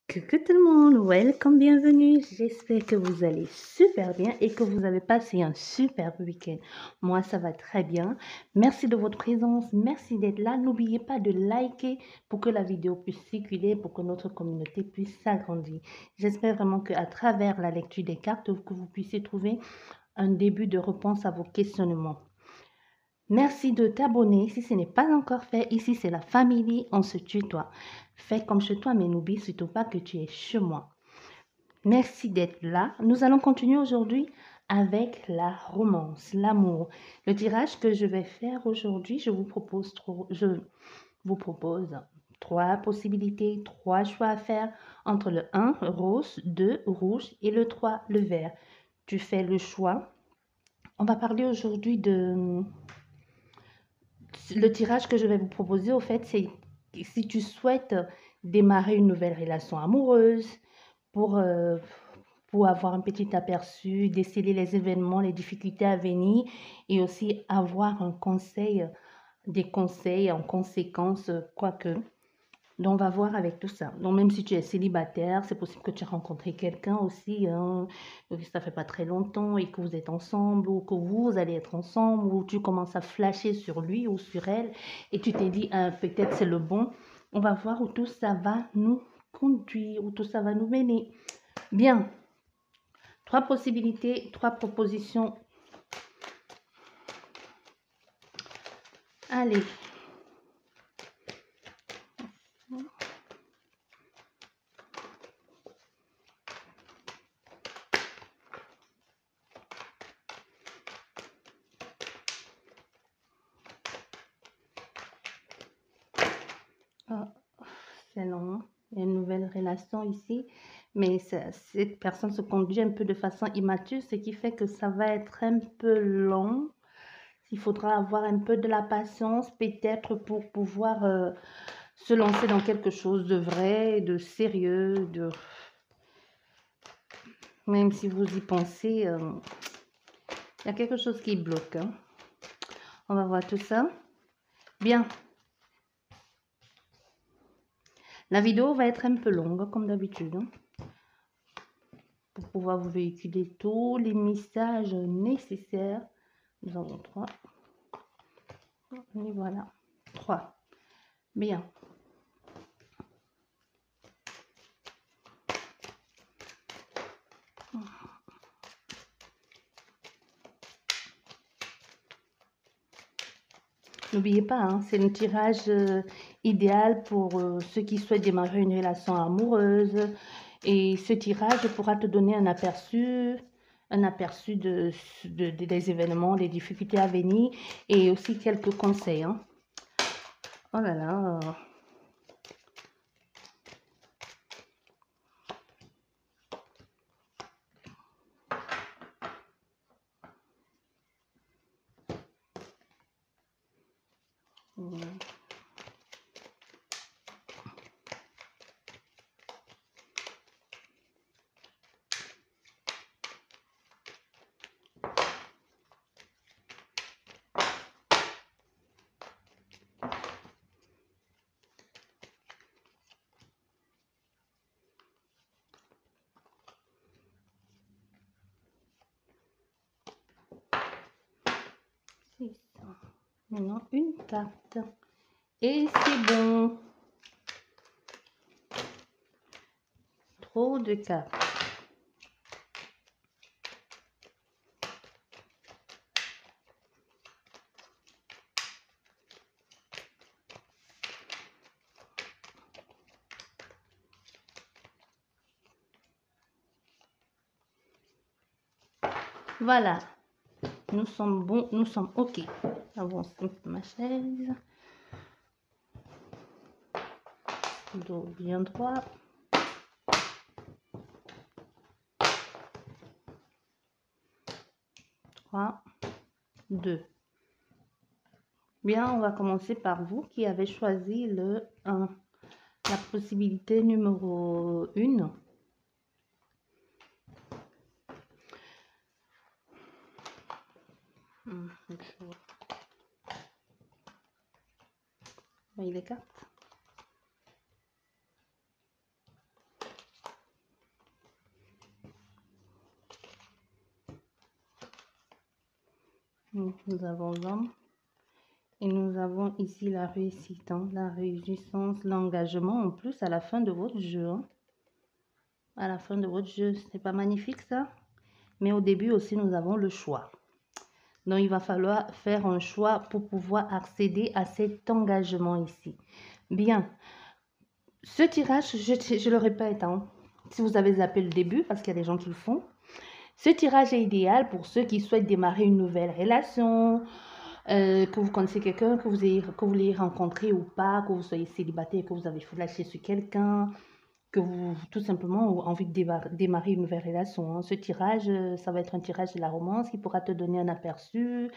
Coucou tout le monde, welcome, bienvenue. J'espère que vous allez super bien et que vous avez passé un super week-end. Moi, ça va très bien. Merci de votre présence, merci d'être là. N'oubliez pas de liker pour que la vidéo puisse circuler, pour que notre communauté puisse s'agrandir. J'espère vraiment qu'à travers la lecture des cartes, que vous puissiez trouver un début de réponse à vos questionnements. Merci de t'abonner si ce n'est pas encore fait. Ici, c'est la famille, on se tutoie. Fais comme chez toi, mais n'oublie surtout pas que tu es chez moi. Merci d'être là. Nous allons continuer aujourd'hui avec la romance, l'amour. Le tirage que je vais faire aujourd'hui, je vous propose trois possibilités, trois choix à faire entre le 1, rose, 2, rouge et le 3, le vert. Tu fais le choix. On va parler aujourd'hui de... Le tirage que je vais vous proposer, au fait, c'est si tu souhaites démarrer une nouvelle relation amoureuse pour, euh, pour avoir un petit aperçu, déceler les événements, les difficultés à venir et aussi avoir un conseil, des conseils en conséquence, quoique. Donc, on va voir avec tout ça. Donc, même si tu es célibataire, c'est possible que tu aies rencontré quelqu'un aussi, hein, que ça fait pas très longtemps et que vous êtes ensemble ou que vous allez être ensemble ou tu commences à flasher sur lui ou sur elle et tu t'es dit, ah, peut-être c'est le bon. On va voir où tout ça va nous conduire, où tout ça va nous mener. Bien. Trois possibilités, trois propositions. Allez. Ah, c'est long. Il y a une nouvelle relation ici, mais cette personne se conduit un peu de façon immature, ce qui fait que ça va être un peu long. Il faudra avoir un peu de la patience, peut-être, pour pouvoir se lancer dans quelque chose de vrai, de sérieux, même si vous y pensez, il y a quelque chose qui bloque, hein. On va voir tout ça. Bien. La vidéo va être un peu longue, comme d'habitude, hein, pour pouvoir vous véhiculer tous les messages nécessaires. Nous avons 3. Et voilà. 3. Bien. N'oubliez pas, hein, c'est un tirage idéal pour ceux qui souhaitent démarrer une relation amoureuse. Et ce tirage pourra te donner un aperçu des événements, des difficultés à venir et aussi quelques conseils, hein. Oh là là. Maintenant, une carte. Et c'est bon. Trop de cartes. Voilà. Nous sommes bons, nous sommes OK. Avance un peu ma chaise. Dos bien droit. Trois, 2. Bien, on va commencer par vous qui avez choisi le 1. La possibilité numéro 1. Vous voyez les cartes? Nous avons l'homme. Et nous avons ici la réussite, hein, la réjouissance, l'engagement en plus à la fin de votre jeu. Hein. À la fin de votre jeu, c'est pas magnifique ça? Mais au début aussi, nous avons le choix. Donc, il va falloir faire un choix pour pouvoir accéder à cet engagement ici. Bien. Ce tirage, je le répète, hein, si vous avez zappé le début, parce qu'il y a des gens qui le font, ce tirage est idéal pour ceux qui souhaitent démarrer une nouvelle relation, que vous connaissez quelqu'un, que vous l'ayez rencontré ou pas, que vous soyez célibataire, que vous avez flashé sur quelqu'un, que vous, tout simplement, envie de démarrer une nouvelle relation. Hein. Ce tirage, ça va être un tirage de la romance qui pourra te donner un aperçu,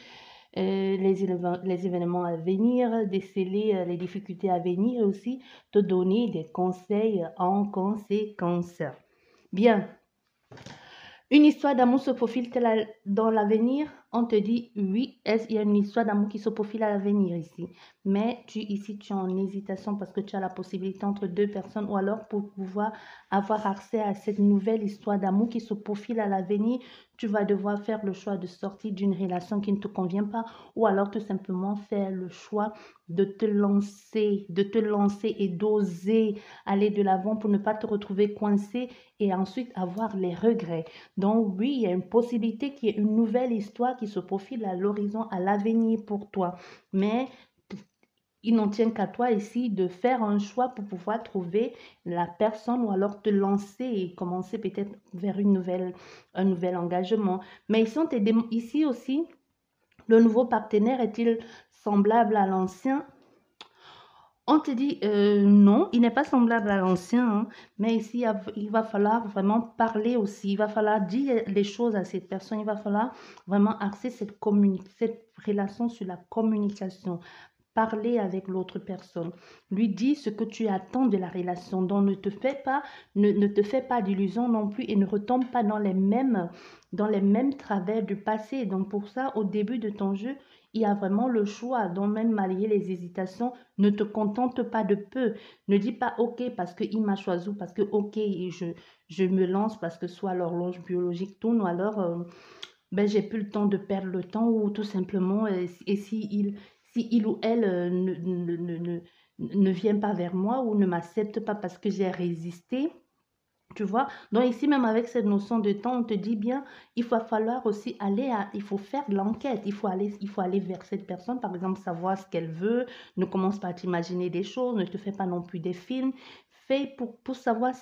les événements à venir, déceler les difficultés à venir et aussi te donner des conseils en conséquence. Bien. Une histoire d'amour se profile-t-elle dans l'avenir? On te dit oui, il y a une histoire d'amour qui se profile à l'avenir ici. Mais ici, tu es en hésitation parce que tu as la possibilité entre deux personnes ou alors pour pouvoir avoir accès à cette nouvelle histoire d'amour qui se profile à l'avenir, tu vas devoir faire le choix de sortir d'une relation qui ne te convient pas ou alors tout simplement faire le choix de te lancer et d'oser aller de l'avant pour ne pas te retrouver coincé et ensuite avoir les regrets. Donc oui, il y a une possibilité qu'il y ait une nouvelle histoire qui se profile à l'horizon, à l'avenir pour toi. Mais il n'en tient qu'à toi ici de faire un choix pour pouvoir trouver la personne ou alors te lancer et commencer peut-être vers un nouvel engagement. Mais ici aussi, le nouveau partenaire est-il semblable à l'ancien? On te dit non, il n'est pas semblable à l'ancien, hein, mais ici, il va falloir vraiment parler aussi. Il va falloir dire les choses à cette personne. Il va falloir vraiment axer cette relation sur la communication. Parler avec l'autre personne. Lui dire ce que tu attends de la relation. Donc, ne te fais pas d'illusions non plus et ne retombe pas dans les mêmes travers du passé. Donc, pour ça, au début de ton jeu, il y a vraiment le choix. Donc, même malgré les hésitations, ne te contente pas de peu. Ne dis pas OK parce qu'il m'a choisi ou parce que OK, je me lance parce que soit l'horloge biologique tourne ou alors ben, j'ai plus le temps de perdre le temps ou tout simplement, et si il ou elle ne vient pas vers moi ou ne m'accepte pas parce que j'ai résisté, tu vois? Donc ici, même avec cette notion de temps, on te dit bien, il va falloir aussi il faut faire de l'enquête, il faut aller vers cette personne, par exemple, savoir ce qu'elle veut, ne commence pas à t'imaginer des choses, ne te fais pas non plus des films, fais pour savoir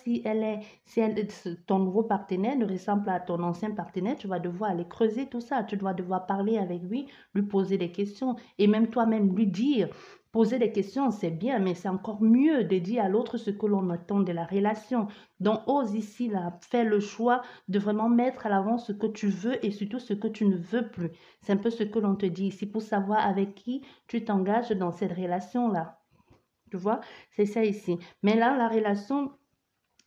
ton nouveau partenaire ne ressemble à ton ancien partenaire, tu vas devoir aller creuser tout ça, tu dois devoir parler avec lui poser des questions et même toi-même lui dire. Poser des questions, c'est bien, mais c'est encore mieux de dire à l'autre ce que l'on attend de la relation. Donc, ose ici, là, fais le choix de vraiment mettre à l'avant ce que tu veux et surtout ce que tu ne veux plus. C'est un peu ce que l'on te dit ici pour savoir avec qui tu t'engages dans cette relation-là. Tu vois, c'est ça ici. Mais là, la relation,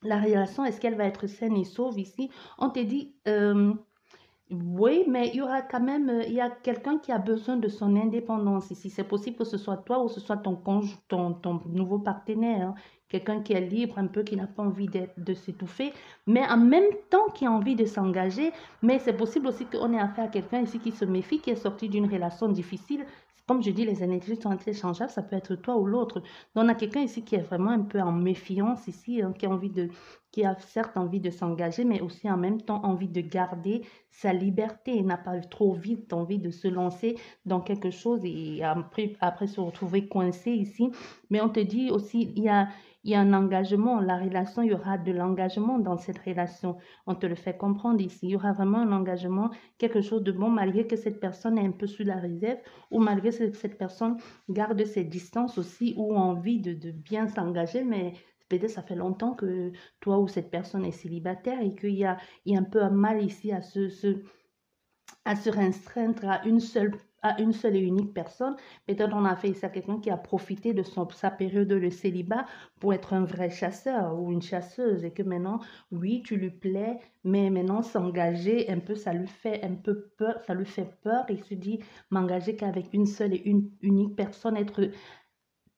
est-ce qu'elle va être saine et sauve ici? On te dit, oui, mais il y aura quand même, il y a quelqu'un qui a besoin de son indépendance ici. C'est possible que ce soit toi ou ce soit ton nouveau partenaire, hein. Quelqu'un qui est libre un peu, qui n'a pas envie de s'étouffer, mais en même temps qui a envie de s'engager. Mais c'est possible aussi qu'on ait affaire à quelqu'un ici qui se méfie, qui est sorti d'une relation difficile. Comme je dis, les énergies sont interchangeables, ça peut être toi ou l'autre. Donc, on a quelqu'un ici qui est vraiment un peu en méfiance ici, hein, qui a certes envie de s'engager, mais aussi en même temps envie de garder sa liberté. Il n'a pas trop vite envie de se lancer dans quelque chose et après se retrouver coincé ici. Mais on te dit aussi, il y a un engagement, la relation, il y aura de l'engagement dans cette relation. On te le fait comprendre ici. Il y aura vraiment un engagement, quelque chose de bon, malgré que cette personne est un peu sur la réserve ou malgré que cette personne garde ses distances aussi ou envie de bien s'engager, mais peut-être ça fait longtemps que toi ou cette personne est célibataire et qu'il y a un peu un mal ici à se restreindre à une seule et unique personne. Peut-être on a fait ça à quelqu'un qui a profité de sa période de célibat pour être un vrai chasseur ou une chasseuse et que maintenant, oui, tu lui plais, mais maintenant s'engager un peu, ça lui fait un peu peur, ça lui fait peur et il se dit m'engager qu'avec une seule et une unique personne, être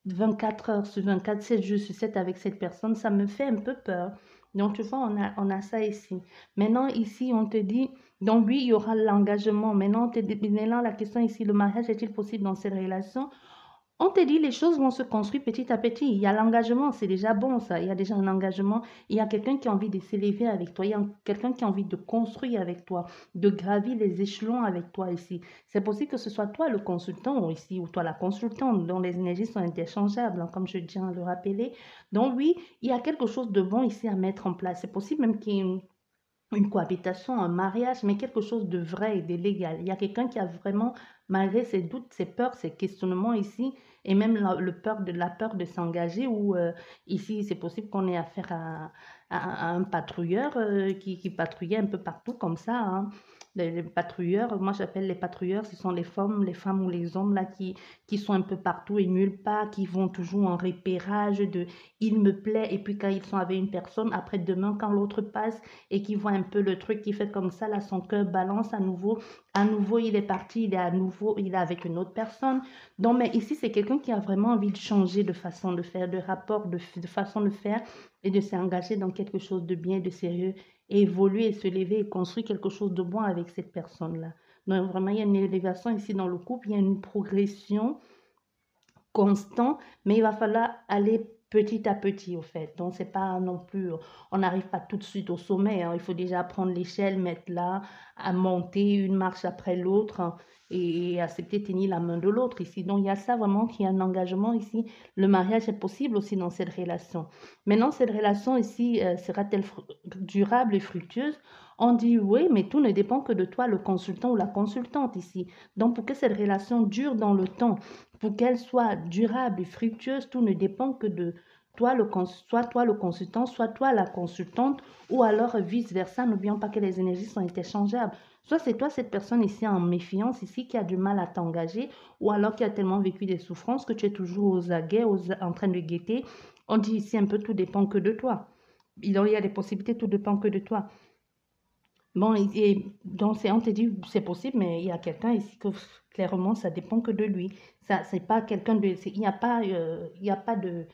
24 heures sur 24, 7 jours sur 7 avec cette personne, ça me fait un peu peur. Donc, tu vois, on a ça ici. Maintenant, ici, on te dit, donc oui, il y aura l'engagement. Maintenant, maintenant, la question ici, le mariage est-il possible dans cette relation? On te dit, les choses vont se construire petit à petit. Il y a l'engagement, c'est déjà bon ça. Il y a déjà un engagement. Il y a quelqu'un qui a envie de s'élever avec toi. Il y a quelqu'un qui a envie de construire avec toi, de gravir les échelons avec toi ici. C'est possible que ce soit toi le consultant ici ou toi la consultante dont les énergies sont interchangeables, hein, comme je tiens à le rappeler. Donc oui, il y a quelque chose de bon ici à mettre en place. C'est possible même qu'il y ait une cohabitation, un mariage, mais quelque chose de vrai et de légal. Il y a quelqu'un qui a vraiment, malgré ses doutes, ses peurs, ses questionnements ici, et même la peur de s'engager, ou ici, c'est possible qu'on ait affaire à un patrouilleur qui patrouillait un peu partout comme ça, hein. Les patrouilleurs, moi j'appelle les patrouilleurs, ce sont les femmes ou les hommes là qui sont un peu partout et nulle part, qui vont toujours en repérage de il me plaît, et puis quand ils sont avec une personne, après demain, quand l'autre passe, et qui voit un peu le truc qui fait comme ça, là, son cœur balance à nouveau, il est parti, il est à nouveau, il est avec une autre personne. Donc, mais ici, c'est quelqu'un qui a vraiment envie de changer de façon de faire, de rapport, de façon de faire, et de s'engager dans quelque chose de bien, de sérieux, et évoluer, et se lever, et construire quelque chose de bon avec cette personne-là. Donc, vraiment, il y a une élévation ici dans le couple, il y a une progression constant, mais il va falloir aller petit à petit, au fait. Donc, c'est pas non plus, on n'arrive pas tout de suite au sommet, hein. Il faut déjà prendre l'échelle, mettre là, à monter une marche après l'autre, hein, et accepter tenir la main de l'autre ici. Donc, il y a ça vraiment qui est un engagement ici. Le mariage est possible aussi dans cette relation. Maintenant, cette relation ici sera-t-elle durable et fructueuse? On dit oui, mais tout ne dépend que de toi, le consultant ou la consultante ici. Donc, pour que cette relation dure dans le temps, pour qu'elle soit durable et fructueuse, tout ne dépend que de toi, soit toi le consultant, soit toi la consultante, ou alors vice-versa. N'oublions pas que les énergies sont interchangeables. Soit c'est toi, cette personne ici en méfiance, ici, qui a du mal à t'engager, ou alors qui a tellement vécu des souffrances que tu es toujours aux aguets, en train de guetter. On dit ici un peu tout dépend que de toi. Il y a des possibilités, tout dépend que de toi. Bon, donc on te dit, c'est possible, mais il y a quelqu'un ici que clairement, ça dépend que de lui. Ça, c'est pas quelqu'un de, il y a pas de,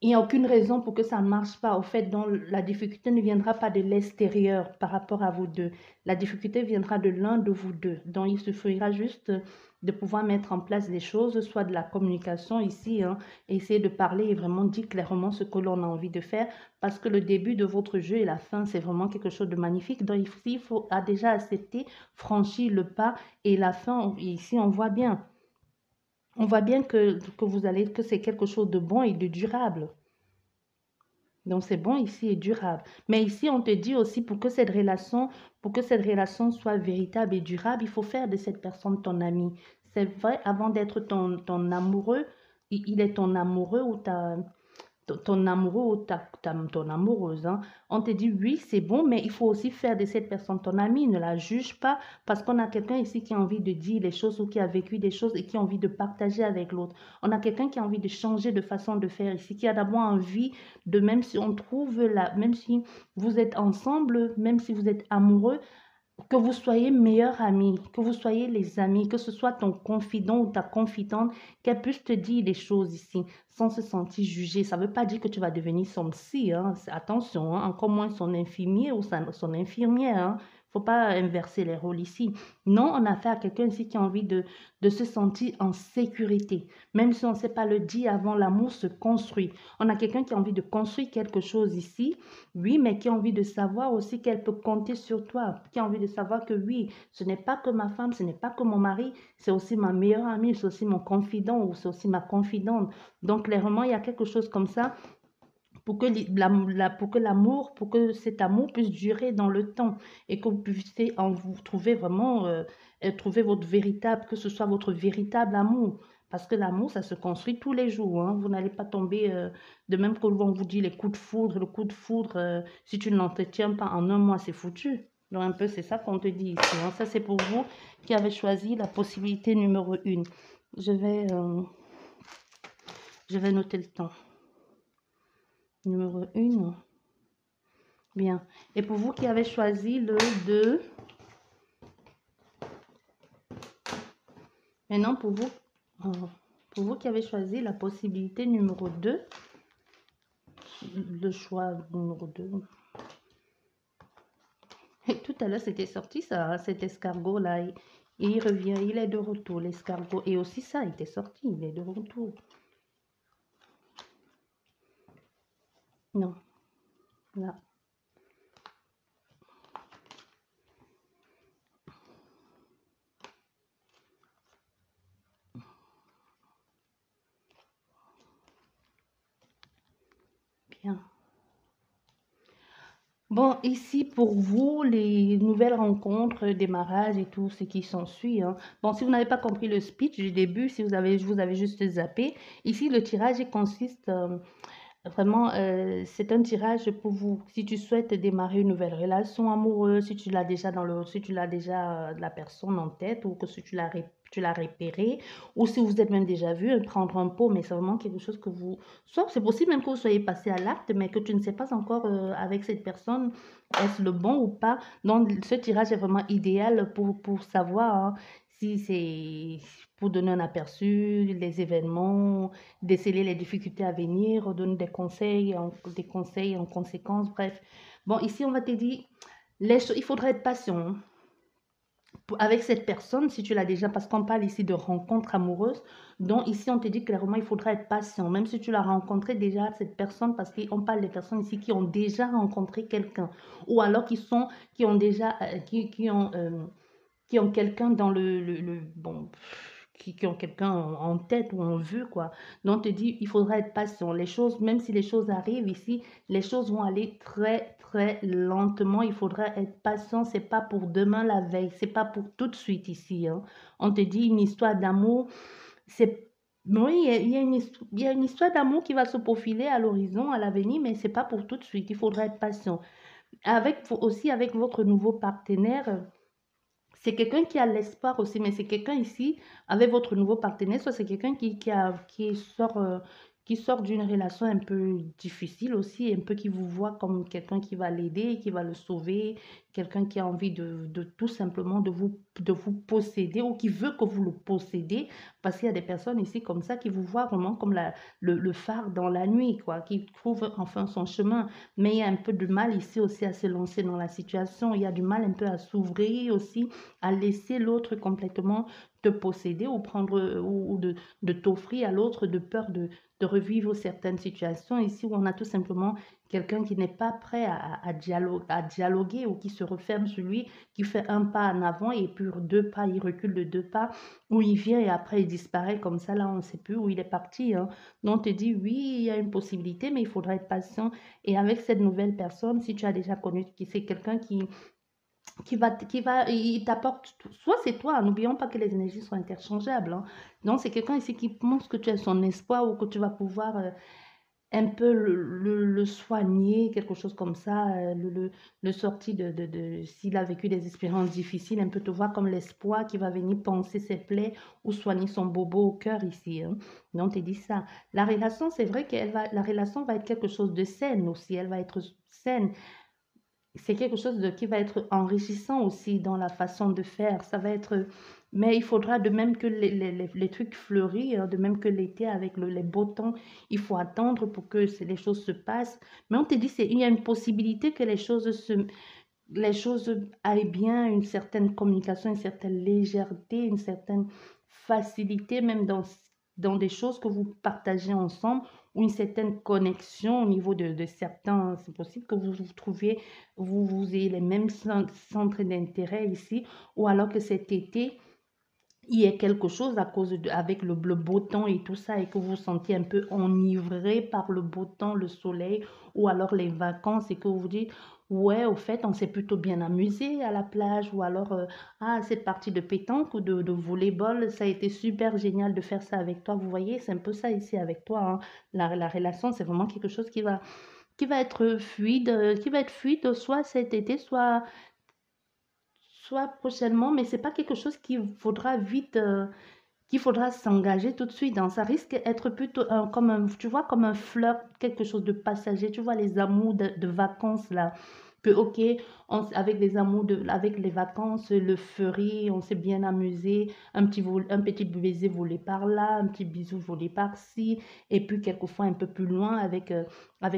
il n'y a aucune raison pour que ça ne marche pas. Au fait, donc, la difficulté ne viendra pas de l'extérieur par rapport à vous deux. La difficulté viendra de l'un de vous deux. Donc, il suffira juste de pouvoir mettre en place des choses, soit de la communication ici, hein, essayer de parler et vraiment dire clairement ce que l'on a envie de faire, parce que le début de votre jeu et la fin, c'est vraiment quelque chose de magnifique. Donc, il faut déjà accepter, franchir le pas, et la fin, ici, on voit bien. On voit bien que c'est quelque chose de bon et de durable. Donc, c'est bon ici et durable. Mais ici, on te dit aussi, pour que cette relation soit véritable et durable, il faut faire de cette personne ton ami. C'est vrai, avant d'être ton amoureux, il est ton amoureux ou ton amoureux ou ton amoureuse, hein. On te dit oui, c'est bon, mais il faut aussi faire de cette personne ton amie. Ne la juge pas, parce qu'on a quelqu'un ici qui a envie de dire les choses ou qui a vécu des choses et qui a envie de partager avec l'autre. On a quelqu'un qui a envie de changer de façon de faire ici, qui a d'abord envie de, même si on trouve là, même si vous êtes ensemble, même si vous êtes amoureux, que vous soyez meilleurs amis, que vous soyez les amis, que ce soit ton confident ou ta confidente, qu'elle puisse te dire les choses ici sans se sentir jugée. Ça ne veut pas dire que tu vas devenir son psy, hein. Attention, hein, encore moins son infirmier ou son infirmière, hein. Faut pas inverser les rôles ici. Non, on a affaire à quelqu'un ici qui a envie de se sentir en sécurité. Même si on ne sait pas le dire avant, l'amour se construit. On a quelqu'un qui a envie de construire quelque chose ici, oui, mais qui a envie de savoir aussi qu'elle peut compter sur toi, qui a envie de savoir que oui, ce n'est pas que ma femme, ce n'est pas que mon mari, c'est aussi ma meilleure amie, c'est aussi mon confident ou c'est aussi ma confidente. Donc, clairement, il y a quelque chose comme ça pour que l'amour, pour que cet amour puisse durer dans le temps et que vous puissiez en vous trouver vraiment, trouver votre véritable, que ce soit votre véritable amour. Parce que l'amour, ça se construit tous les jours, hein. Vous n'allez pas tomber, de même que l'on vous dit les coups de foudre, le coup de foudre, si tu ne l'entretiens pas en un mois, c'est foutu. Donc un peu, c'est ça qu'on te dit ici, hein. Ça, c'est pour vous qui avez choisi la possibilité numéro 1. Je vais noter le temps. Numéro 1. Bien. Et pour vous qui avez choisi le 2, maintenant pour Pour vous qui avez choisi la possibilité numéro 2, le choix numéro 2. Et tout à l'heure, c'était sorti ça, hein, cet escargot-là. Et il revient, il est de retour, l'escargot. Et aussi ça, il était sorti, il est de retour. Non, là. Bien. Bon, ici pour vous, les nouvelles rencontres, démarrage et tout ce qui s'ensuit, hein. Bon, si vous n'avez pas compris le speech du début, si je vous avais juste zappé, ici le tirage il consiste vraiment, c'est un tirage pour vous. Si tu souhaites démarrer une nouvelle relation amoureuse, si tu l'as déjà si tu l'as déjà la personne en tête ou que si tu l'as repéré, ou si vous êtes même déjà vu, prendre un pot, mais c'est vraiment quelque chose que vous, soit c'est possible même que vous soyez passé à l'acte, mais que tu ne sais pas encore avec cette personne, est-ce le bon ou pas. Donc, ce tirage est vraiment idéal pour savoir hein, si c'est pour donner un aperçu, les événements, déceler les difficultés à venir, donner des conseils en conséquence, bref. Bon, ici, on va te dire, il faudra être patient hein, avec cette personne, si tu l'as déjà, parce qu'on parle ici de rencontre amoureuse, donc ici, on te dit clairement, il faudra être patient, même si tu l'as rencontré déjà, cette personne, parce qu'on parle des personnes ici qui ont déjà rencontré quelqu'un, ou alors qui ont déjà, qui ont quelqu'un dans bon, qui ont quelqu'un en tête ou en vue, quoi. Donc, on te dit, il faudra être patient. Les choses, même si les choses arrivent ici, les choses vont aller très, très lentement. Il faudra être patient. C'est pas pour demain la veille. C'est pas pour tout de suite ici, hein. On te dit une histoire d'amour. C'est, oui, il y a une histoire d'amour qui va se profiler à l'horizon, à l'avenir, mais c'est pas pour tout de suite. Il faudra être patient. Aussi, avec votre nouveau partenaire, c'est quelqu'un qui a l'espoir aussi, mais c'est quelqu'un ici, avec votre nouveau partenaire, soit c'est quelqu'un qui sort d'une relation un peu difficile aussi, un peu qui vous voit comme quelqu'un qui va l'aider, qui va le sauver, quelqu'un qui a envie de tout simplement de vous posséder ou qui veut que vous le possédez, parce qu'il y a des personnes ici comme ça qui vous voient vraiment comme le phare dans la nuit, quoi, qui trouve enfin son chemin. Mais il y a un peu de mal ici aussi à se lancer dans la situation, il y a du mal un peu à s'ouvrir aussi à laisser l'autre complètement te posséder ou prendre ou de t'offrir à l'autre de peur de revivre certaines situations ici où on a tout simplement quelqu'un qui n'est pas prêt à dialoguer ou qui se referme sur lui, qui fait un pas en avant et puis deux pas, il recule de deux pas, où il vient et après il disparaît comme ça, là on ne sait plus où il est parti, hein. Donc on te dit oui, il y a une possibilité, mais il faudra être patient. Et avec cette nouvelle personne, si tu as déjà connu, qui c'est quelqu'un il t'apporte, soit c'est toi, n'oublions pas que les énergies sont interchangeables, hein. Donc c'est quelqu'un ici qui pense que tu as son espoir ou que tu vas pouvoir un peu le soigner, quelque chose comme ça, le sortir s'il a vécu des expériences difficiles, un peu te voir comme l'espoir qui va venir panser ses plaies ou soigner son bobo au cœur ici, hein. Donc, tu dis ça. La relation, c'est vrai la relation va être quelque chose de saine aussi, elle va être saine. C'est quelque chose qui va être enrichissant aussi dans la façon de faire. Ça va être, mais il faudra de même que les trucs fleurissent, hein, de même que l'été avec les beaux temps, il faut attendre pour que les choses se passent. Mais on te dit, il y a une possibilité que les choses aillent bien, une certaine communication, une certaine légèreté, une certaine facilité, même dans des choses que vous partagez ensemble, ou une certaine connexion au niveau de certains. C'est possible que vous trouviez, vous ayez les mêmes centres d'intérêt ici, ou alors que cet été, il y a quelque chose à cause avec le beau temps et tout ça, et que vous vous sentiez un peu enivré par le beau temps, le soleil, ou alors les vacances, et que vous vous dites, ouais, au fait, on s'est plutôt bien amusé à la plage, ou alors, ah, cette partie de pétanque ou de volleyball, ça a été super génial de faire ça avec toi. Vous voyez, c'est un peu ça ici avec toi, hein. La relation, c'est vraiment quelque chose qui va être fluide, soit cet été, soit prochainement, mais c'est pas quelque chose qu'il faudra s'engager tout de suite dans. Ça risque d'être plutôt tu vois, comme un flirt, quelque chose de passager. Tu vois, les amours de vacances, là, que, ok, avec les amours, avec les vacances, le ferie, on s'est bien amusé, un petit baiser volé par là, un petit bisou volé par-ci, et puis quelquefois un peu plus loin avec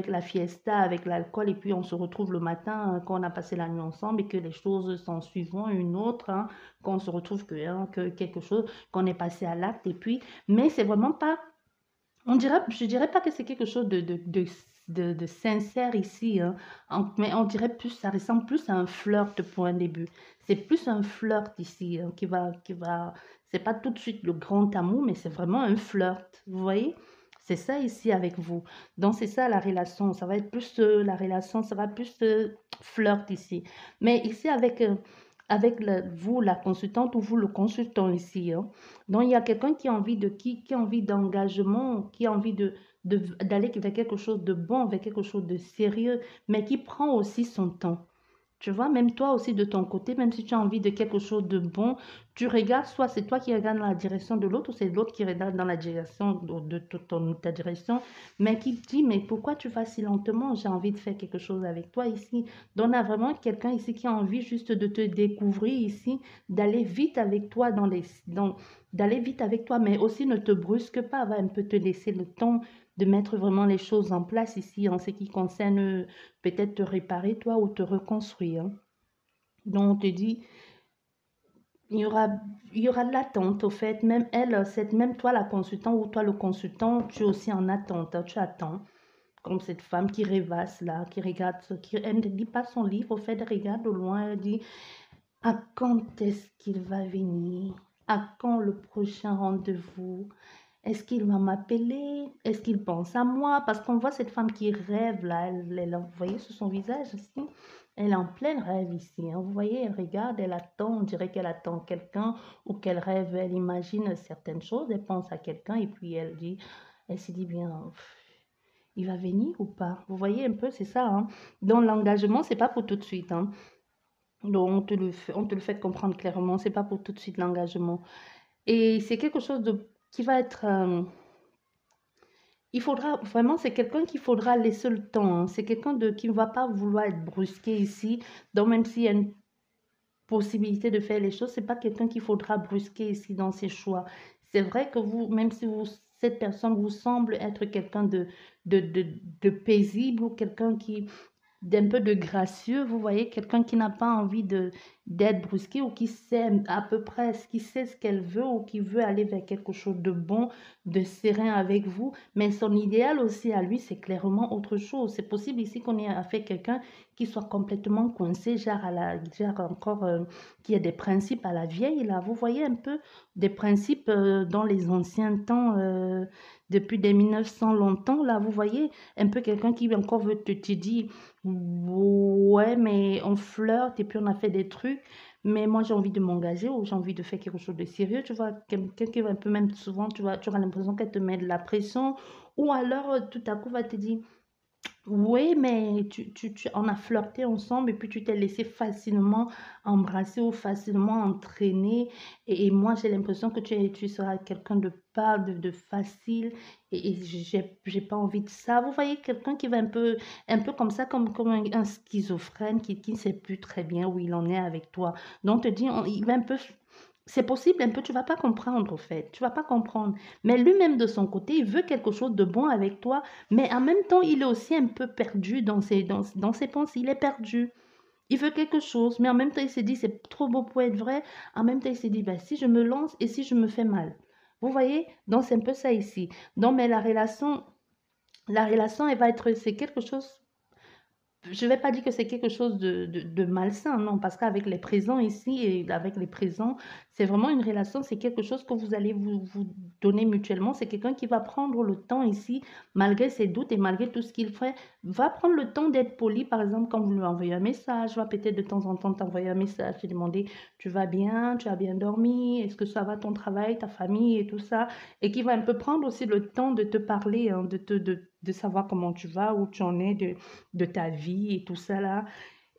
la fiesta, avec l'alcool, et puis on se retrouve le matin quand on a passé la nuit ensemble et que les choses s'en suivront une autre, hein, quand on se retrouve que quelque chose, qu'on est passé à l'acte, et puis, mais c'est vraiment pas je dirais pas que c'est quelque chose de sincère ici, hein, mais on dirait plus, ça ressemble plus à un flirt pour un début. C'est plus un flirt ici, hein, c'est pas tout de suite le grand amour, mais c'est vraiment un flirt, vous voyez? C'est ça ici avec vous. Donc c'est ça la relation, ça va être plus la relation, ça va plus flirt ici. Mais ici avec vous, la consultante, ou vous, le consultant ici, hein, donc, il y a quelqu'un qui a envie qui a envie d'engagement, qui a envie d'aller vers quelque chose de bon, vers quelque chose de sérieux, mais qui prend aussi son temps. Tu vois, même toi aussi de ton côté, même si tu as envie de quelque chose de bon, tu regardes, soit c'est toi qui regardes dans la direction de l'autre, ou c'est l'autre qui regarde dans la direction ta direction, mais qui dit, mais pourquoi tu vas si lentement? J'ai envie de faire quelque chose avec toi ici. Donc, on a vraiment quelqu'un ici qui a envie juste de te découvrir ici, d'aller vite avec toi d'aller vite avec toi, mais aussi ne te brusque pas, va un peu te laisser le temps de mettre vraiment les choses en place ici en ce qui concerne peut-être te réparer toi ou te reconstruire, hein. Donc, on te dit, il y aura, il y aura de l'attente au fait, même elle, même toi la consultant ou toi le consultant, tu es aussi en attente, hein, tu attends. Comme cette femme qui rêvasse là, qui regarde, elle ne dit pas son livre, au fait, elle regarde au loin, elle dit, à quand est-ce qu'il va venir? À quand le prochain rendez-vous? Est-ce qu'il va m'appeler? Est-ce qu'il pense à moi? Parce qu'on voit cette femme qui rêve là, vous voyez sur son visage ici, elle est en plein rêve ici, hein. Vous voyez, elle regarde, elle attend, on dirait qu'elle attend quelqu'un ou qu'elle rêve, elle imagine certaines choses, elle pense à quelqu'un et puis elle se dit bien, il va venir ou pas? Vous voyez un peu, c'est ça, hein. Donc l'engagement, c'est pas pour tout de suite, hein. Donc on te le fait comprendre clairement, c'est pas pour tout de suite l'engagement. Et c'est quelque chose qui va être il faudra vraiment, c'est quelqu'un qu'il faudra laisser le temps, hein. C'est quelqu'un qui ne va pas vouloir être brusqué ici. Donc, même s'il y a une possibilité de faire les choses, c'est pas quelqu'un qu'il faudra brusquer ici dans ses choix. C'est vrai que vous, même si cette personne vous semble être quelqu'un de, de, de paisible ou quelqu'un d'un peu de gracieux, vous voyez, quelqu'un qui n'a pas envie d'être brusqué ou qui sait à peu près, qui sait ce qu'elle veut ou qui veut aller vers quelque chose de bon, de serein avec vous. Mais son idéal aussi à lui, c'est clairement autre chose. C'est possible ici qu'on ait affaire à quelqu'un qui soit complètement coincé, genre encore, qui a des principes à la vieille, là. Vous voyez un peu des principes dans les anciens temps, depuis des 1900 longtemps, là. Vous voyez un peu quelqu'un qui encore veut te dire, ouais, mais on flirte et puis on a fait des trucs. Mais moi, j'ai envie de m'engager ou j'ai envie de faire quelque chose de sérieux. Tu vois, quelqu'un qui va un peu, même souvent, tu auras l'impression qu'elle te met de la pression. Ou alors, tout à coup, va te dire, oui, mais on a flirté ensemble et puis tu t'es laissé facilement embrasser ou facilement entraîner. Et moi, j'ai l'impression que tu seras quelqu'un de pas de facile et j'ai pas envie de ça. Vous voyez, quelqu'un qui va un peu comme ça, comme un schizophrène qui ne sait plus très bien où il en est avec toi. Donc, te dit, il va un peu. C'est possible un peu, tu vas pas comprendre au fait, tu vas pas comprendre. Mais lui-même de son côté, il veut quelque chose de bon avec toi, mais en même temps, il est aussi un peu perdu dans ses pensées. Il est perdu. Il veut quelque chose, mais en même temps, il se dit, c'est trop beau pour être vrai. En même temps, il se dit, bah, si je me lance et si je me fais mal. Vous voyez? Donc, c'est un peu ça ici. Donc, mais la relation, elle va être, c'est quelque chose, je ne vais pas dire que c'est quelque chose de malsain, non, parce qu'avec les présents ici et avec les présents, c'est vraiment une relation, c'est quelque chose que vous allez vous donner mutuellement. C'est quelqu'un qui va prendre le temps ici, malgré ses doutes et malgré tout ce qu'il fait, va prendre le temps d'être poli. Par exemple, quand vous lui envoyez un message, va peut-être de temps en temps t'envoyer un message, te demander, tu vas bien, tu as bien dormi, est-ce que ça va ton travail, ta famille et tout ça, et qui va un peu prendre aussi le temps de te parler, hein, de savoir comment tu vas, où tu en es, de ta vie et tout ça là,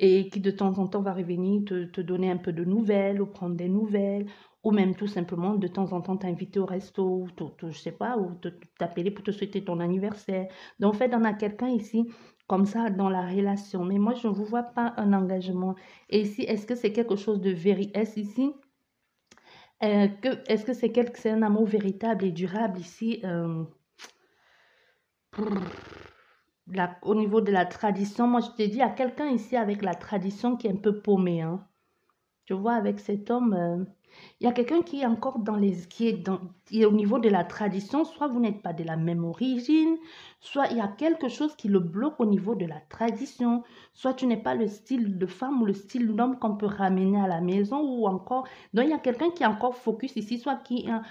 et qui de temps en temps va revenir te donner un peu de nouvelles ou prendre des nouvelles, ou même tout simplement de temps en temps t'inviter au resto, ou je sais pas, ou t'appeler pour te souhaiter ton anniversaire. Donc en fait, on a quelqu'un ici comme ça dans la relation. Mais moi, je ne vous vois pas un engagement. Et ici, est-ce que c'est quelque chose de véritable? Est-ce ici, est-ce que c'est un amour véritable et durable ici? Au niveau de la tradition, moi, je te dis, il y a quelqu'un ici avec la tradition qui est un peu paumé, hein. Tu vois, avec cet homme, il y a quelqu'un qui est encore qui est au niveau de la tradition. Soit vous n'êtes pas de la même origine, soit il y a quelque chose qui le bloque au niveau de la tradition. Soit tu n'es pas le style de femme ou le style d'homme qu'on peut ramener à la maison ou encore. Donc il y a quelqu'un qui est encore focus ici, soit qui a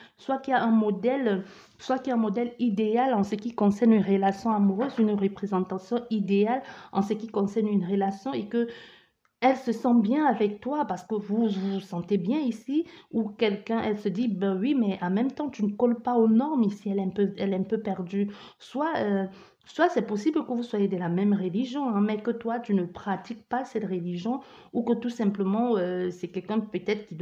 un modèle, soit qui a un modèle idéal en ce qui concerne une relation amoureuse, une représentation idéale en ce qui concerne une relation et que elle se sent bien avec toi parce que vous sentez bien ici, ou quelqu'un, elle se dit, ben oui, mais en même temps, tu ne colles pas aux normes ici, elle est un peu perdue. Soit c'est possible que vous soyez de la même religion, hein, mais que toi, tu ne pratiques pas cette religion, ou que tout simplement, c'est quelqu'un peut-être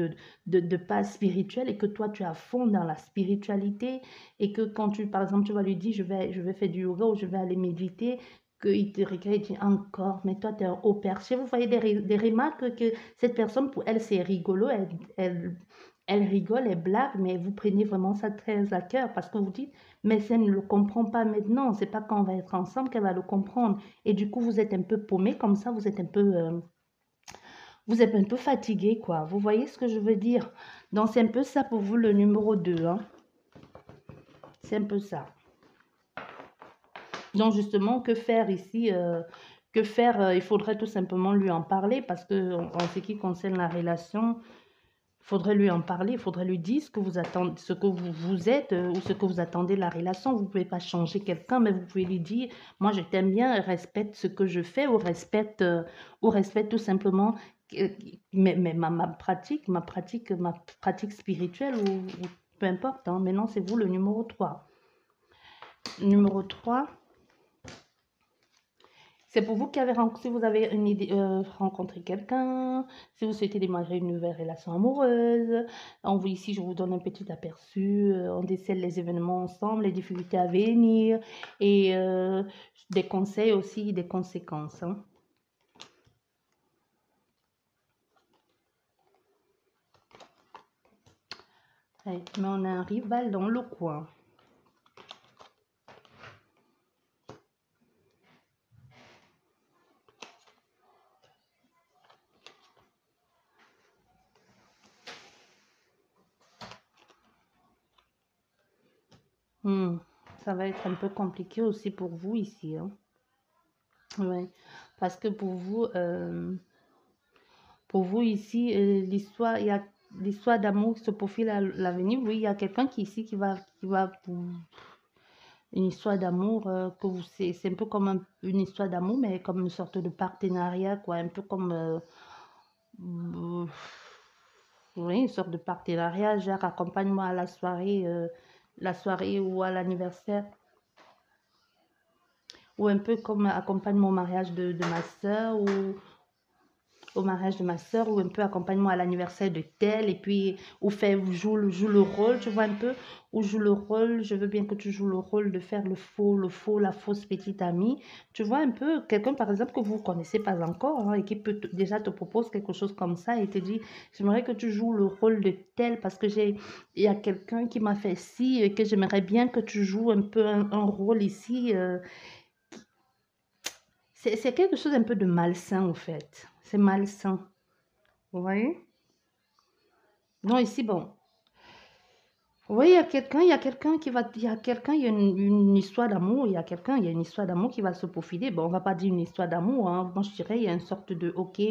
de pas spirituel et que toi, tu es à fond dans la spiritualité et que quand par exemple, tu vas lui dire, je vais faire du yoga ou je vais aller méditer, qu'il te regarde et dit encore, mais toi, tu es un haut perché. Vous voyez des remarques que cette personne, pour elle, c'est rigolo, elle rigole, elle blague, mais vous prenez vraiment ça très à cœur parce que vous dites, mais si elle ne le comprend pas maintenant, c'est pas quand on va être ensemble qu'elle va le comprendre. Et du coup, vous êtes un peu paumé, comme ça, vous êtes un peu fatigué, quoi. Vous voyez ce que je veux dire? Donc, c'est un peu ça pour vous, le numéro 2, hein. C'est un peu ça. Donc justement, que faire ici? Que faire? Il faudrait tout simplement lui en parler parce que en ce qui concerne la relation, il faudrait lui en parler, il faudrait lui dire ce que vous attendez, ce que vous êtes ou ce que vous attendez de la relation. Vous ne pouvez pas changer quelqu'un, mais vous pouvez lui dire, moi je t'aime bien, respecte ce que je fais ou respecte tout simplement ma pratique spirituelle ou peu importe, hein. Maintenant, c'est vous le numéro 3. Numéro 3. C'est pour vous qui avez, si vous avez une idée, rencontré quelqu'un, si vous souhaitez démarrer une nouvelle relation amoureuse. Ici, je vous donne un petit aperçu. On décèle les événements ensemble, les difficultés à venir et des conseils aussi, des conséquences, hein. Ouais, mais on a un rival dans le coin. Ça va être un peu compliqué aussi pour vous ici, hein. Ouais, parce que pour vous ici, l'histoire, il y a l'histoire d'amour qui se profile à l'avenir. Oui, il y a quelqu'un qui va une histoire d'amour c'est un peu comme une histoire d'amour, mais comme une sorte de partenariat, quoi, un peu comme euh, oui, une sorte de partenariat, genre accompagne-moi à la soirée ou à l'anniversaire, ou un peu comme accompagne-moi au mariage de ma soeur au mariage de ma soeur ou un peu accompagne-moi à l'anniversaire de tel et puis ou joue le rôle, tu vois un peu, ou joue le rôle, je veux bien que tu joues le rôle de faire la fausse petite amie, tu vois un peu, quelqu'un par exemple que vous ne connaissez pas encore, hein, et qui déjà te propose quelque chose comme ça et te dit, j'aimerais que tu joues le rôle de tel parce que il y a quelqu'un qui m'a fait ci et que j'aimerais bien que tu joues un peu un rôle ici, c'est quelque chose un peu de malsain, au fait. C'est malsain. Vous voyez? Non, ici, bon. Oui, il y a quelqu'un, il y a une histoire d'amour, il y a une histoire d'amour qui va se profiler. Bon, on va pas dire une histoire d'amour, hein. Moi, je dirais, il y a une sorte de, ok,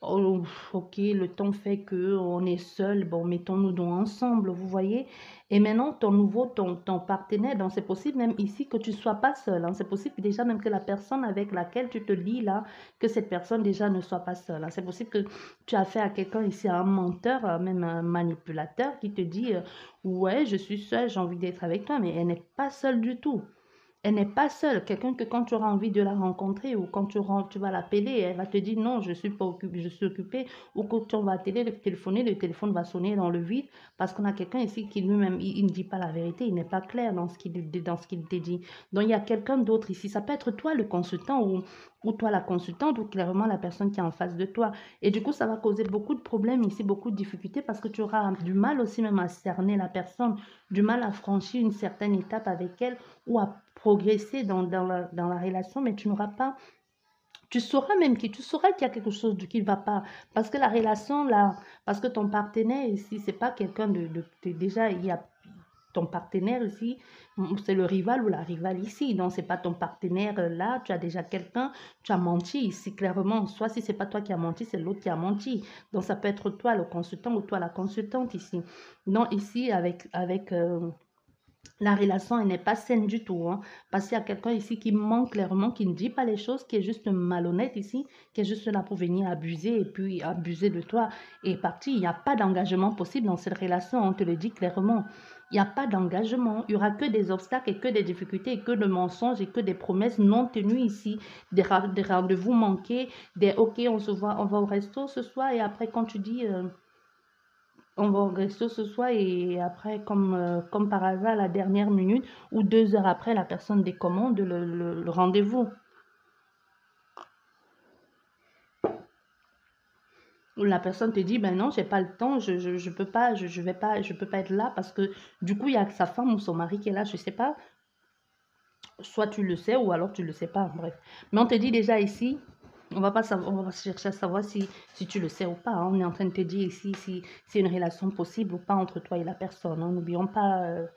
oh, ok, le temps fait que on est seul, bon, mettons-nous donc ensemble, vous voyez. Et maintenant, ton partenaire, donc c'est possible même ici que tu sois pas seul, hein. C'est possible déjà même que la personne avec laquelle tu te lis là, que cette personne déjà ne soit pas seule, hein. C'est possible que tu as fait à quelqu'un ici, un menteur, même un manipulateur qui te dit, ouais, je suis seule, j'ai envie d'être avec toi, mais elle n'est pas seule du tout. Elle n'est pas seule. Quelqu'un que quand tu auras envie de la rencontrer ou quand tu vas l'appeler, elle va te dire non, je suis pas occupée, je suis occupée. Ou quand tu vas téléphoner, le téléphone va sonner dans le vide parce qu'on a quelqu'un ici qui lui-même, il ne dit pas la vérité, il n'est pas clair dans ce qu'il te dit. Donc il y a quelqu'un d'autre ici. Ça peut être toi le consultant ou toi la consultante ou clairement la personne qui est en face de toi. Et du coup, ça va causer beaucoup de problèmes ici, beaucoup de difficultés parce que tu auras du mal aussi même à cerner la personne, du mal à franchir une certaine étape avec elle ou à progresser dans la relation, mais tu n'auras pas, tu sauras qu'il y a quelque chose qui ne va pas, parce que la relation, là, parce que ton partenaire ici, c'est pas quelqu'un déjà, il y a ton partenaire ici, c'est le rival ou la rivale ici, donc c'est pas ton partenaire là, tu as déjà quelqu'un, tu as menti ici, clairement, soit si c'est pas toi qui as menti, c'est l'autre qui a menti, donc ça peut être toi le consultant ou toi la consultante ici, donc ici la relation, elle n'est pas saine du tout, hein, parce qu'il y a quelqu'un ici qui ment clairement, qui ne dit pas les choses, qui est juste malhonnête ici, qui est juste là pour venir abuser et puis abuser de toi et partir. Il n'y a pas d'engagement possible dans cette relation, on te le dit clairement. Il n'y a pas d'engagement, il n'y aura que des obstacles et que des difficultés et que de mensonges et que des promesses non tenues ici, des rendez-vous manqués, des OK, on se voit, on va au resto ce soir et après quand tu dis on va au resto ce soir et après, comme par hasard, la dernière minute ou 2 heures après, la personne décommande le rendez-vous. Ou la personne te dit, ben non, j'ai pas le temps, je peux pas, je peux pas être là parce que du coup, il y a sa femme ou son mari qui est là, je sais pas. Soit tu le sais ou alors tu le sais pas, bref. Mais on te dit déjà ici, on va pas savoir, on va chercher à savoir si tu le sais ou pas, hein. On est en train de te dire ici si c'est une relation possible ou pas entre toi et la personne, hein. N'oublions pas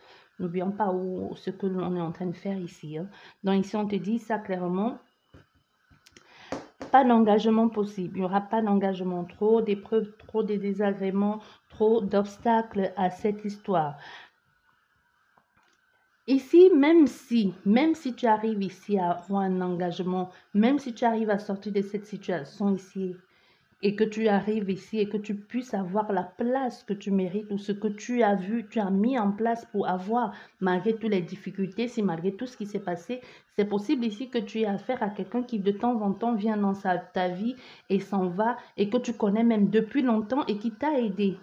ce que l'on est en train de faire ici, hein. Donc ici, on te dit ça clairement, pas d'engagement possible. Il n'y aura pas d'engagement, trop d'épreuves, trop de désagréments, trop d'obstacles à cette histoire. Ici, même si tu arrives ici à avoir un engagement, même si tu arrives à sortir de cette situation ici, et que tu arrives ici et que tu puisses avoir la place que tu mérites ou ce que tu as vu, tu as mis en place pour avoir, malgré toutes les difficultés, si malgré tout ce qui s'est passé, c'est possible ici que tu aies affaire à quelqu'un qui de temps en temps vient dans ta vie et s'en va et que tu connais même depuis longtemps et qui t'a aidé.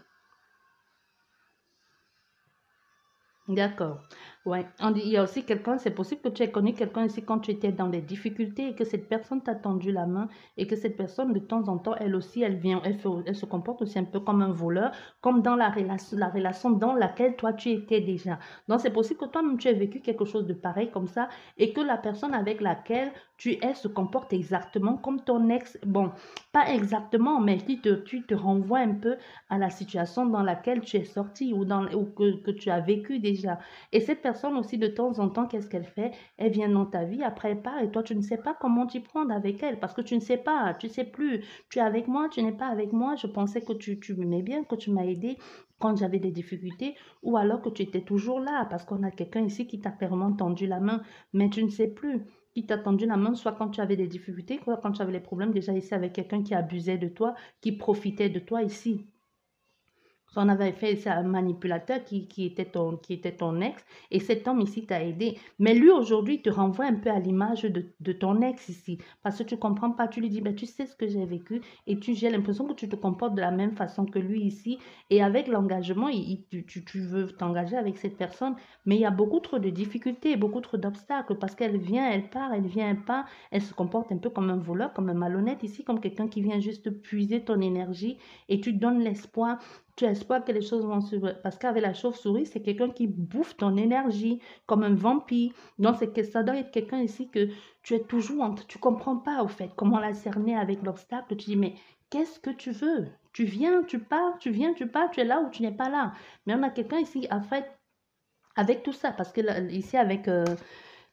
D'accord. Ouais. Il y a aussi quelqu'un, c'est possible que tu aies connu quelqu'un ici quand tu étais dans des difficultés et que cette personne t'a tendu la main et que cette personne, de temps en temps, elle aussi, elle se comporte aussi un peu comme un voleur, comme dans la relation dans laquelle toi, tu étais déjà. Donc, c'est possible que toi-même, tu aies vécu quelque chose de pareil comme ça et que la personne avec laquelle tu es se comporte exactement comme ton ex. Bon, pas exactement, mais tu te renvoies un peu à la situation dans laquelle tu es sorti ou que tu as vécu déjà. Et cette personne aussi, de temps en temps, qu'est-ce qu'elle fait? Elle vient dans ta vie, après elle part et toi, tu ne sais pas comment t'y prendre avec elle parce que tu ne sais pas, tu sais plus. Tu es avec moi, tu n'es pas avec moi. Je pensais que tu m'aimais bien, que tu m'as aidé quand j'avais des difficultés ou alors que tu étais toujours là parce qu'on a quelqu'un ici qui t'a clairement tendu la main, mais tu ne sais plus qui t'a tendu la main, soit quand tu avais des difficultés, soit quand tu avais les problèmes déjà ici avec quelqu'un qui abusait de toi, qui profitait de toi ici. On avait fait ça un manipulateur qui était ton ex, et cet homme ici t'a aidé. Mais lui, aujourd'hui, il te renvoie un peu à l'image de ton ex ici. Parce que tu ne comprends pas, tu lui dis, ben, tu sais ce que j'ai vécu, et j'ai l'impression que tu te comportes de la même façon que lui ici. Et avec l'engagement, tu veux t'engager avec cette personne, mais il y a beaucoup trop de difficultés, beaucoup trop d'obstacles, parce qu'elle vient, elle part, elle vient, elle part, elle se comporte un peu comme un voleur, comme un malhonnête ici, comme quelqu'un qui vient juste puiser ton énergie, et tu donnes l'espoir. Tu espères que les choses vont se... Parce qu'avec la chauve-souris, c'est quelqu'un qui bouffe ton énergie comme un vampire. Donc, c'est que ça doit être quelqu'un ici que tu es toujours entre... Tu comprends pas, au fait, comment la cerner avec l'obstacle. Tu dis, mais qu'est-ce que tu veux? Tu viens, tu pars, tu viens, tu pars, tu es là ou tu n'es pas là. Mais on a quelqu'un ici, en fait, avec tout ça, parce que là, ici, avec...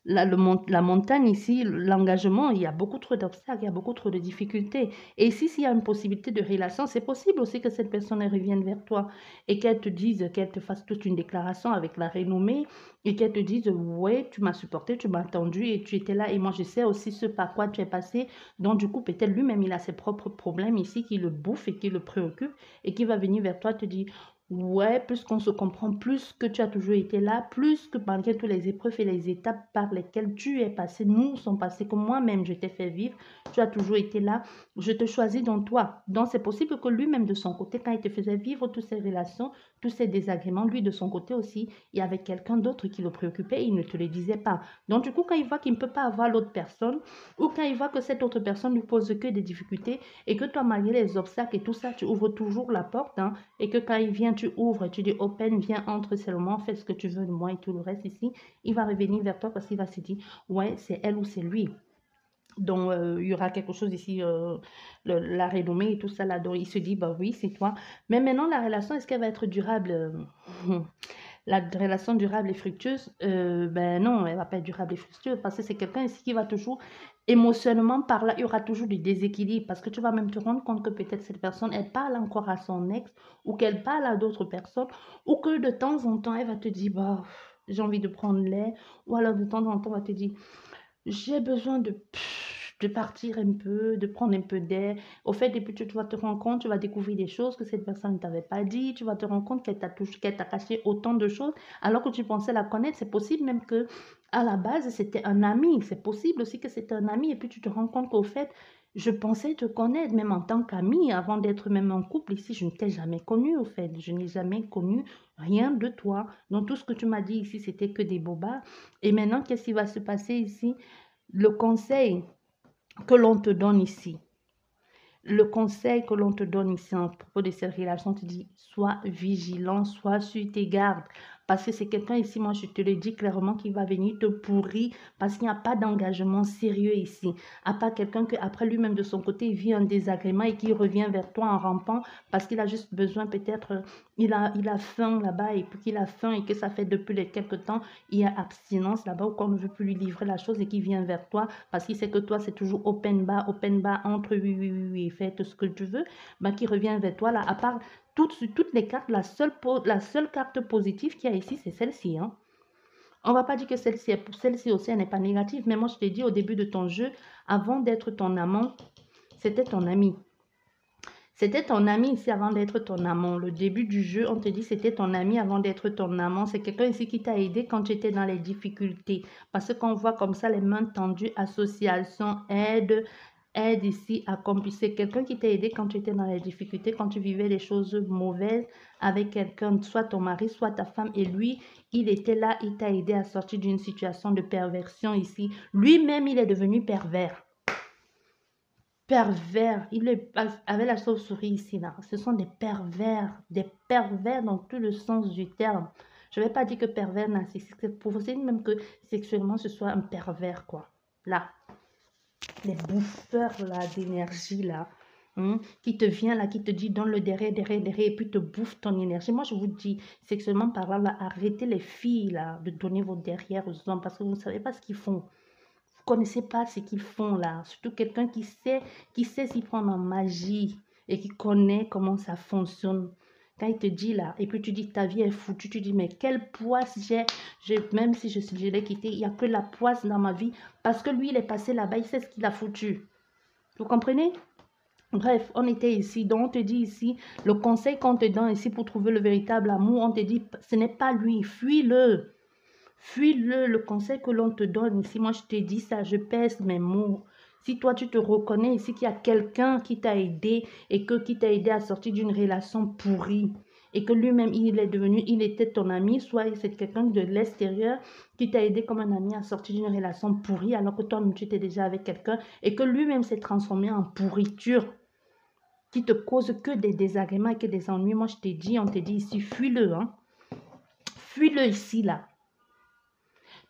la montagne ici, l'engagement, il y a beaucoup trop d'obstacles, il y a beaucoup trop de difficultés. Et ici, s'il y a une possibilité de relation, c'est possible aussi que cette personne elle revienne vers toi et qu'elle te dise, qu'elle te fasse toute une déclaration avec la renommée et qu'elle te dise, ouais, tu m'as supporté, tu m'as attendu et tu étais là et moi je sais aussi ce par quoi tu es passé. Donc du coup, peut-être lui-même, il a ses propres problèmes ici qui le bouffent et qui le préoccupent et qui va venir vers toi te dire, Ouais, plus qu'on se comprend, plus que tu as toujours été là, plus que malgré toutes les épreuves et les étapes par lesquelles tu es passé, nous sommes passés, que moi-même je t'ai fait vivre, tu as toujours été là, je te choisis dans toi. Donc c'est possible que lui-même de son côté, quand il te faisait vivre toutes ces relations, tous ces désagréments, lui de son côté aussi, il y avait quelqu'un d'autre qui le préoccupait, il ne te le disait pas. Donc du coup, quand il voit qu'il ne peut pas avoir l'autre personne, ou quand il voit que cette autre personne lui pose que des difficultés, et que toi, malgré les obstacles et tout ça, tu ouvres toujours la porte, hein, et que quand il vient, tu ouvres, tu dis open, viens, entre seulement, fais ce que tu veux de moi et tout le reste ici, il va revenir vers toi parce qu'il va se dire, ouais, c'est elle ou c'est lui. Donc, il y aura quelque chose ici, la renommée et tout ça là, donc il se dit, bah oui, c'est toi. Mais maintenant, la relation, est-ce qu'elle va être durable? La relation durable et fructueuse, ben non, elle va pas être durable et fructueuse parce que c'est quelqu'un ici qui va toujours, émotionnellement par là, il y aura toujours du déséquilibre parce que tu vas même te rendre compte que peut-être cette personne, elle parle encore à son ex ou qu'elle parle à d'autres personnes ou que de temps en temps, elle va te dire, bah, j'ai envie de prendre l'air ou alors de temps en temps, elle va te dire, j'ai besoin de partir un peu, de prendre un peu d'air. Au fait, et puis tu vas te rendre compte, tu vas découvrir des choses que cette personne ne t'avait pas dit. Tu vas te rendre compte qu'elle t'a touché, qu'elle t'a caché autant de choses alors que tu pensais la connaître. C'est possible même que à la base, c'était un ami. C'est possible aussi que c'était un ami. Et puis tu te rends compte qu'au fait, je pensais te connaître même en tant qu'ami avant d'être même en couple. Ici, je ne t'ai jamais connu au fait. Je n'ai jamais connu rien de toi. Donc tout ce que tu m'as dit ici, c'était que des bobards. Et maintenant, qu'est-ce qui va se passer ici? Le conseil que l'on te donne ici, le conseil que l'on te donne ici à propos de cette relation, te dit, sois vigilant, sois sur tes gardes. Parce que c'est quelqu'un ici, moi je te le dis clairement, qui va venir te pourrir parce qu'il n'y a pas d'engagement sérieux ici. À part quelqu'un que après lui-même de son côté, il vit un désagrément et qui revient vers toi en rampant parce qu'il a juste besoin peut-être, il a faim là-bas et puis qu'il a faim et que ça fait depuis quelques temps, il y a abstinence là-bas ou qu'on ne veut plus lui livrer la chose et qu'il vient vers toi parce qu'il sait que toi c'est toujours open bar, entre oui, oui, oui, oui, fais tout ce que tu veux, bah, qui revient vers toi là, à part toutes les cartes, la seule carte positive qu'il y a ici, c'est celle-ci. Hein. On ne va pas dire que celle-ci aussi, elle n'est pas négative, mais moi, je t'ai dit au début de ton jeu, avant d'être ton amant, c'était ton ami. C'était ton ami ici avant d'être ton amant. Le début du jeu, on te dit c'était ton ami avant d'être ton amant. C'est quelqu'un ici qui t'a aidé quand tu étais dans les difficultés. Parce qu'on voit comme ça les mains tendues, association, aide ici, accompli. C'est quelqu'un qui t'a aidé quand tu étais dans les difficultés, quand tu vivais des choses mauvaises avec quelqu'un, soit ton mari, soit ta femme. Et lui, il était là, il t'a aidé à sortir d'une situation de perversion ici. Lui-même, il est devenu pervers. Pervers, il est avec la chauve-souris ici, là. Ce sont des pervers dans tout le sens du terme. Je ne vais pas dire que pervers narcissique, c'est pour vous même que sexuellement ce soit un pervers, quoi. Là, les bouffeurs là d'énergie là, hein, qui te vient là, qui te dit donne le derrière, derrière, derrière, et puis te bouffe ton énergie. Moi, je vous dis, sexuellement parlant, là, arrêtez les filles là de donner vos derrière aux hommes parce que vous ne savez pas ce qu'ils font. Vous connaissez pas ce qu'ils font là. Surtout quelqu'un qui sait s'y prendre en magie et qui connaît comment ça fonctionne. Quand il te dit là, et puis tu dis ta vie est foutue, tu dis mais quelle poisse même si je l'ai quitté, il n'y a que la poisse dans ma vie parce que lui il est passé là-bas, il sait ce qu'il a foutu. Vous comprenez? Bref, on était ici, donc on te dit ici, le conseil qu'on te donne ici pour trouver le véritable amour, on te dit ce n'est pas lui, fuis-le. Fuis-le, le conseil que l'on te donne ici. Moi, je te dis ça, je pèse mes mots. Si toi, tu te reconnais ici qu'il y a quelqu'un qui t'a aidé et qui t'a aidé à sortir d'une relation pourrie et que lui-même, il était ton ami, soit c'est quelqu'un de l'extérieur qui t'a aidé comme un ami à sortir d'une relation pourrie alors que toi-même, tu étais déjà avec quelqu'un et que lui-même s'est transformé en pourriture qui te cause que des désagréments et que des ennuis. Moi, je t'ai dit, on te dit ici, fuis-le, hein. Fuis-le ici, là.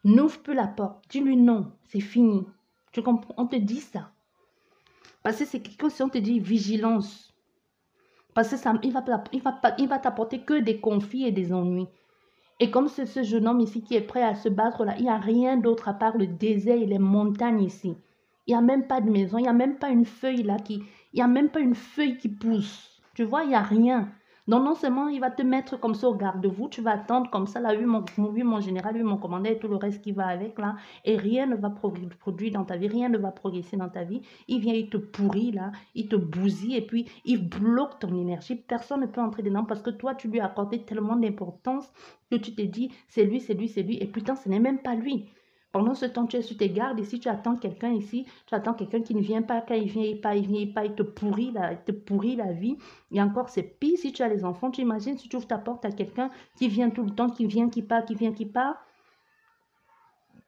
N'ouvre plus la porte. Dis-lui non, c'est fini. Tu comprends? On te dit ça. Parce que c'est quelque chose, si on te dit vigilance. Parce que ça, il va t'apporter que des conflits et des ennuis. Et comme c'est ce jeune homme ici qui est prêt à se battre là, il n'y a rien d'autre à part le désert et les montagnes ici. Il n'y a même pas de maison, il n'y a même pas une feuille là il n'y a même pas une feuille qui pousse. Tu vois, il n'y a rien. Donc, non seulement il va te mettre comme ça au garde-vous, tu vas attendre comme ça, là, oui, mon général, oui, mon commandant et tout le reste qui va avec, là, et rien ne va produire dans ta vie, rien ne va progresser dans ta vie. Il vient, il te pourrit, là, il te bousille, et puis il bloque ton énergie. Personne ne peut entrer dedans parce que toi, tu lui as accordé tellement d'importance que tu te dis, c'est lui, c'est lui, c'est lui, et putain, ce n'est même pas lui. Pendant ce temps, tu es sur tes gardes. Ici, tu attends quelqu'un ici. Tu attends quelqu'un qui ne vient pas. Quand il vient, il te pourrit la vie. Et encore, c'est pire si tu as les enfants. Tu imagines si tu ouvres ta porte à quelqu'un qui vient tout le temps, qui vient, qui part, qui vient, qui part.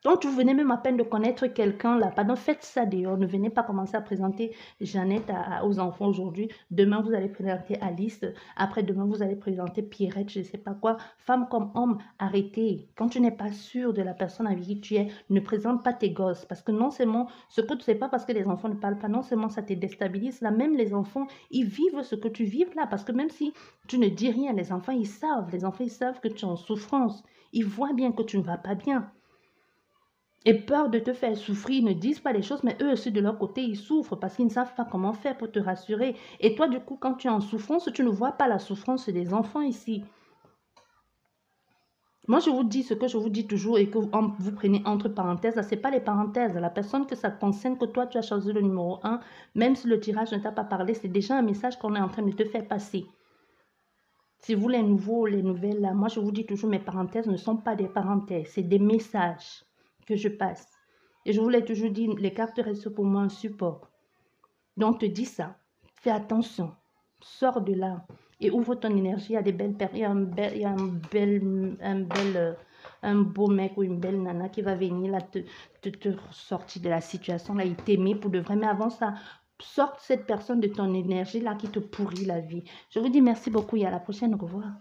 Donc, vous venez même à peine de connaître quelqu'un là. Pardon, faites ça dehors. Ne venez pas commencer à présenter Jeannette aux enfants aujourd'hui. Demain, vous allez présenter Alice. Après-demain, vous allez présenter Pierrette, je ne sais pas quoi. Femme comme homme, arrêtez. Quand tu n'es pas sûr de la personne avec qui tu es, ne présente pas tes gosses. Parce que non seulement, ce que tu ne sais pas parce que les enfants ne parlent pas, non seulement ça te déstabilise, là, même les enfants, ils vivent ce que tu vives là. Parce que même si tu ne dis rien, les enfants, ils savent. Les enfants, ils savent que tu es en souffrance. Ils voient bien que tu ne vas pas bien. Et peur de te faire souffrir, ils ne disent pas les choses, mais eux aussi de leur côté, ils souffrent parce qu'ils ne savent pas comment faire pour te rassurer. Et toi, du coup, quand tu es en souffrance, tu ne vois pas la souffrance des enfants ici. Moi, je vous dis ce que je vous dis toujours et que vous prenez entre parenthèses. Ce n'est pas les parenthèses. La personne que ça concerne, que toi, tu as choisi le numéro 1, même si le tirage ne t'a pas parlé, c'est déjà un message qu'on est en train de te faire passer. Si vous, les nouveaux, les nouvelles, là, moi, je vous dis toujours, mes parenthèses ne sont pas des parenthèses, c'est des messages que je passe. Et je vous l'ai toujours dit, les cartes restent pour moi un support. Donc, te dis ça. Fais attention. Sors de là et ouvre ton énergie. Il y a des belles personnes. Il y a un beau mec ou une belle nana qui va venir là te sortir de la situation là. Il t'aimer pour de vrai. Mais avant ça, sorte cette personne de ton énergie là qui te pourrit la vie. Je vous dis merci beaucoup et à la prochaine. Au revoir.